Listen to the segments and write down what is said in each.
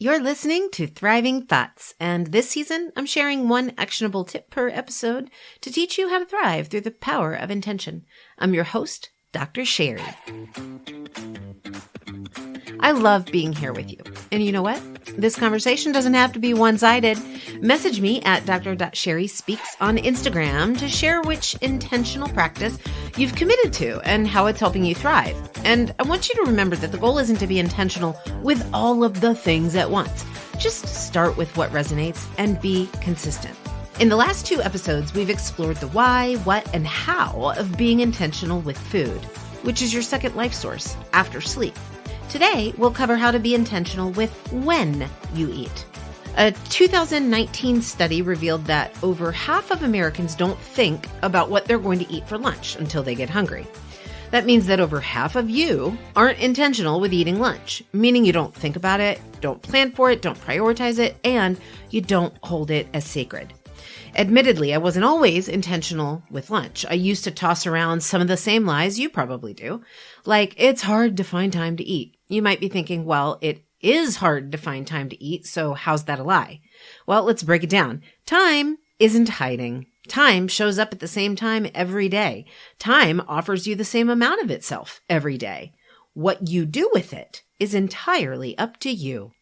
You're listening to Thriving Thoughts, and this season I'm sharing one actionable tip per episode to teach you how to thrive through the power of intention. I'm your host, Dr. Sherri. I love being here with you. And you know what? This conversation doesn't have to be one-sided. Message me at dr.sherrispeaks on Instagram to share which intentional practice you've committed to and how it's helping you thrive. And I want you to remember that the goal isn't to be intentional with all of the things at once. Just start with what resonates and be consistent. In the last 2 episodes, we've explored the why, what, and how of being intentional with food, which is your second life source after sleep. Today, we'll cover how to be intentional with when you eat. A 2019 study revealed that over half of Americans don't think about what they're going to eat for lunch until they get hungry. That means that over half of you aren't intentional with eating lunch, meaning you don't think about it, don't plan for it, don't prioritize it, and you don't hold it as sacred. Admittedly, I wasn't always intentional with lunch. I used to toss around some of the same lies you probably do, like it's hard to find time to eat. You might be thinking, well, it is hard to find time to eat, so how's that a lie? Well, let's break it down. Time isn't hiding. Time shows up at the same time every day. Time offers you the same amount of itself every day. What you do with it is entirely up to you.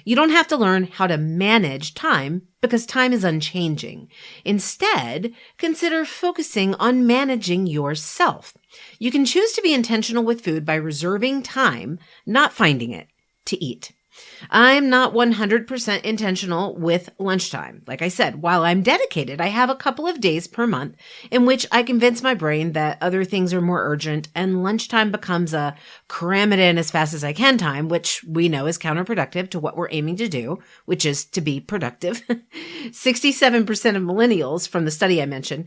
You don't have to learn how to manage time because time is unchanging. Instead, consider focusing on managing yourself. You can choose to be intentional with food by reserving time, not finding it, to eat. I'm not 100% intentional with lunchtime. Like I said, while I'm dedicated, I have a couple of days per month in which I convince my brain that other things are more urgent and lunchtime becomes a cram it in as fast as I can time, which we know is counterproductive to what we're aiming to do, which is to be productive. 67% of millennials from the study I mentioned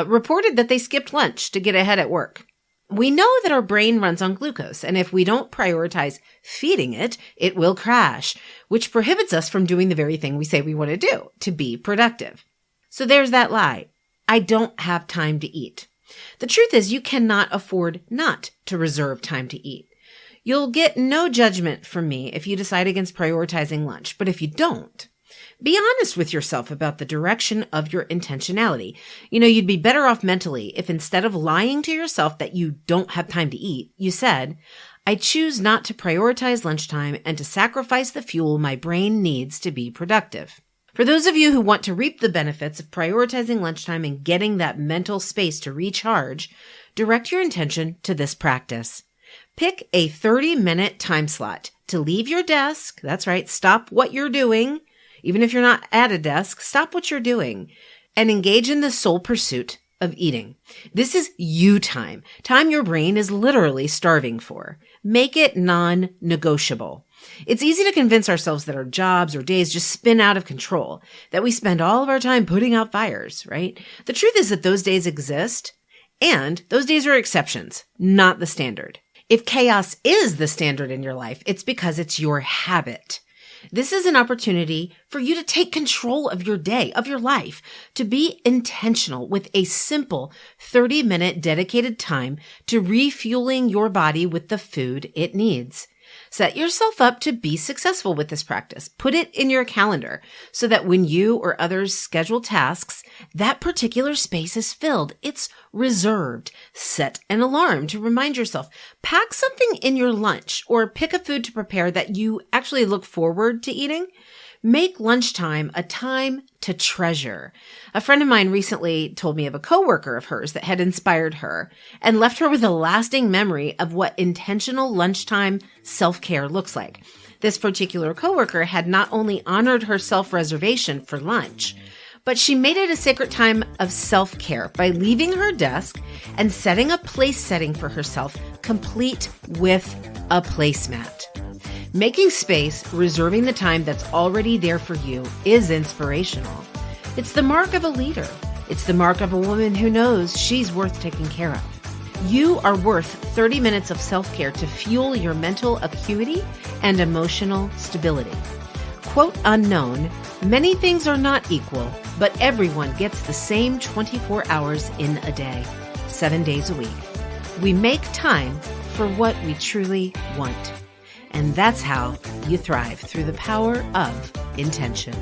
reported that they skipped lunch to get ahead at work. We know that our brain runs on glucose, and if we don't prioritize feeding it, it will crash, which prohibits us from doing the very thing we say we want to do, to be productive. So there's that lie. I don't have time to eat. The truth is you cannot afford not to reserve time to eat. You'll get no judgment from me if you decide against prioritizing lunch, but if you don't, be honest with yourself about the direction of your intentionality. You'd be better off mentally if instead of lying to yourself that you don't have time to eat, you said, I choose not to prioritize lunchtime and to sacrifice the fuel my brain needs to be productive. For those of you who want to reap the benefits of prioritizing lunchtime and getting that mental space to recharge, direct your intention to this practice. Pick a 30-minute time slot to leave your desk. That's right. Stop what you're doing. Even if you're not at a desk, stop what you're doing and engage in the sole pursuit of eating. This is you time your brain is literally starving for. Make it non-negotiable. It's easy to convince ourselves that our jobs or days just spin out of control, that we spend all of our time putting out fires, right? The truth is that those days exist, and those days are exceptions, not the standard. If chaos is the standard in your life, it's because it's your habit. This is an opportunity for you to take control of your day, of your life, to be intentional with a simple 30-minute dedicated time to refueling your body with the food it needs. Set yourself up to be successful with this practice. Put it in your calendar so that when you or others schedule tasks, that particular space is filled. It's reserved. Set an alarm to remind yourself. Pack something in your lunch or pick a food to prepare that you actually look forward to eating. Make lunchtime a time to treasure. A friend of mine recently told me of a coworker of hers that had inspired her and left her with a lasting memory of what intentional lunchtime self-care looks like. This particular coworker had not only honored her self-reservation for lunch, but she made it a sacred time of self-care by leaving her desk and setting a place setting for herself, complete with a placemat. Making space, reserving the time that's already there for you is inspirational. It's the mark of a leader. It's the mark of a woman who knows she's worth taking care of. You are worth 30 minutes of self-care to fuel your mental acuity and emotional stability. Quote unknown, many things are not equal, but everyone gets the same 24 hours in a day, 7 days a week. We make time for what we truly want. And that's how you thrive, through the power of intention.